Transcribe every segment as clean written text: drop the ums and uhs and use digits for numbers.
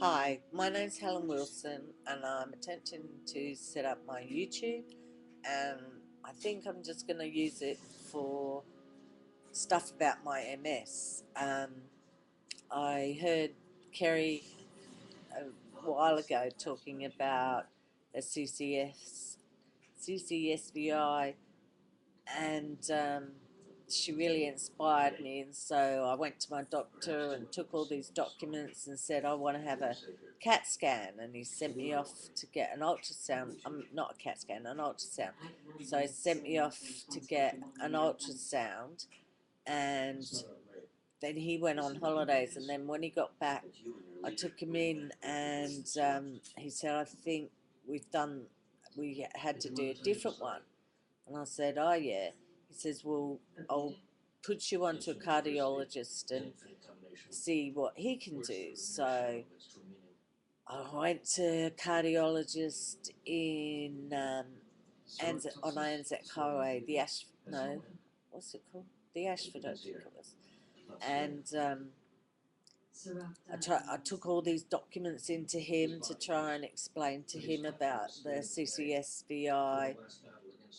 Hi, my name's Helen Wilson and I'm attempting to set up my YouTube, and I think I'm just going to use it for stuff about my MS. I heard Kerry a while ago talking about the CCSVI, and she really inspired me, and so I went to my doctor and took all these documents and said I want to have a CAT scan, and he sent me off to get an ultrasound. Not a CAT scan, an ultrasound. So he sent me off to get an ultrasound, and then he went on holidays, and then when he got back I took him in, and he said, I think we had to do a different one. And I said, oh yeah. He says, well, I'll put you onto a cardiologist and see what he can do. So I went to a cardiologist in on Anzac Highway, what's it called? The Ashford, I think it was. And I took all these documents into him to try and explain to him about the CCSVI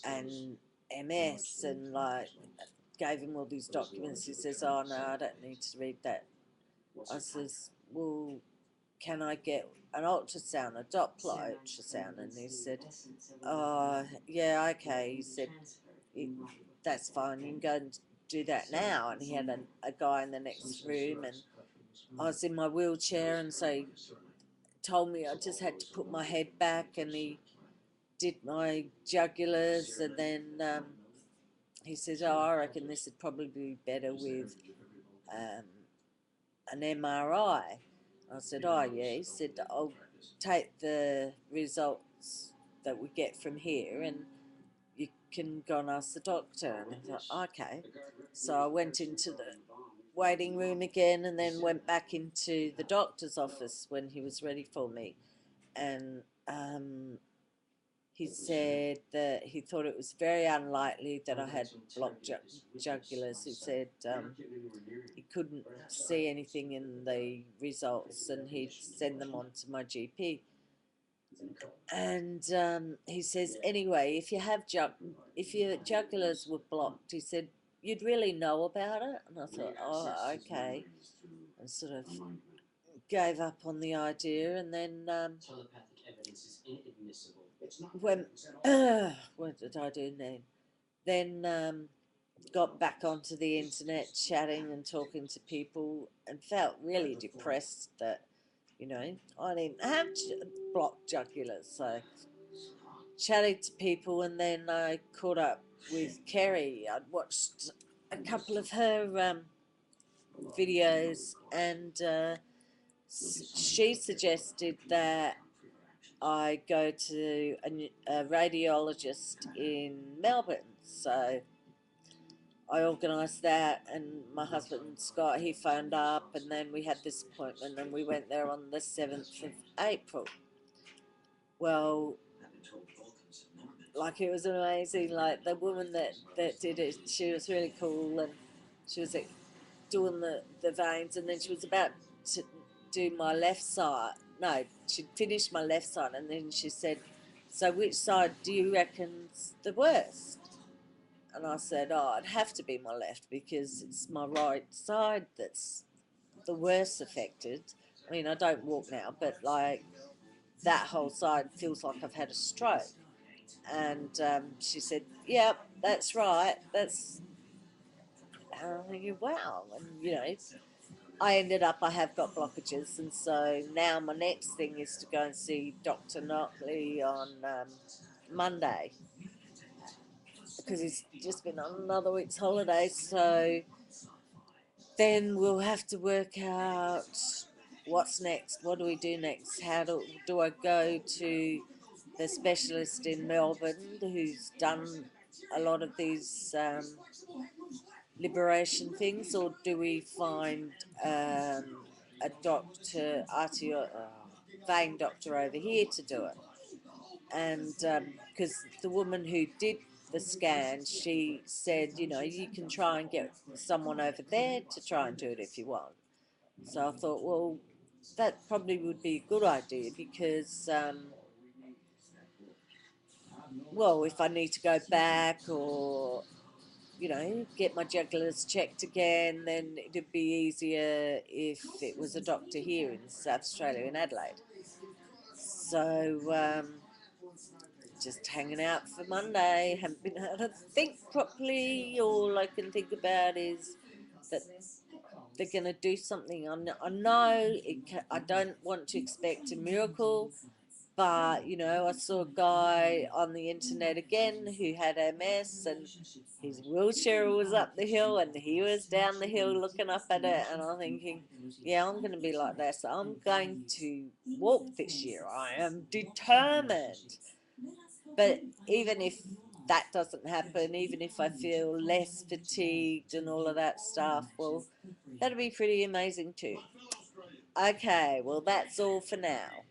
and MS, and like gave him all these documents. He says, oh no, I don't need to read that. I says, well, can I get an ultrasound, a Doppler ultrasound? And he said, oh yeah, okay. He said, that's fine, you can go and do that now. And he had a guy in the next room, and I was in my wheelchair, and so he told me I just had to put my head back, and he did my jugulars, and then he says, oh, I reckon this would probably be better with um, an MRI. I said, oh yeah. He said, I'll take the results that we get from here and you can go and ask the doctor. And I thought, okay. So I went into the waiting room again, and then went back into the doctor's office when he was ready for me. And he said that he thought it was very unlikely that I had blocked jugulars. He said he couldn't see anything in the results, and he'd send them on to my GP. And he says, anyway, if your jugulars were blocked, he said, you'd really know about it. And I thought, oh, okay. And sort of gave up on the idea, and then when what did I do then? Then got back onto the internet, chatting and talking to people, and felt really depressed that, I didn't have blocked jugulars. So chatted to people, and then I caught up with Kerry. I'd watched a couple of her videos, and she suggested that I go to a radiologist in Melbourne. So I organised that, and my husband Scott, he phoned up, and then we had this appointment, and we went there on the 7th of April. Well, like, it was amazing. Like, the woman that did it, she was really cool, and she was like doing the veins, and then she was about to do my left side. No, she'd finished my left side, and then she said, so which side do you reckon's the worst? And I said, oh, it'd have to be my left, because it's my right side that's the worst affected. I mean, I don't walk now, but like, that whole side feels like I've had a stroke. And she said, yep, that's right. And I'm thinking, wow. And, I ended up, I have got blockages. And so now my next thing is to go and see Dr. Knockley on Monday, because he's just been on another week's holiday. So then we'll have to work out what's next. What do we do next? How do I go to the specialist in Melbourne who's done a lot of these liberation things, or do we find a doctor, vein doctor over here to do it? And because the woman who did the scan, she said, you can try and get someone over there to try and do it if you want. So I thought, well, that probably would be a good idea because, well, if I need to go back or, you know, get my jugulars checked again, then it'd be easier if it was a doctor here in South Australia, in Adelaide. So, just hanging out for Monday. Haven't been able to think properly. All I can think about is that they're going to do something. I know I don't want to expect a miracle, but you know, I saw a guy on the internet again who had MS, and his wheelchair was up the hill, and he was down the hill looking up at it, and I'm thinking, yeah, I'm going to be like that. So I'm going to walk this year. I am determined. But even if that doesn't happen, even if I feel less fatigued and all of that stuff, well, that'll be pretty amazing too. Okay, well, that's all for now.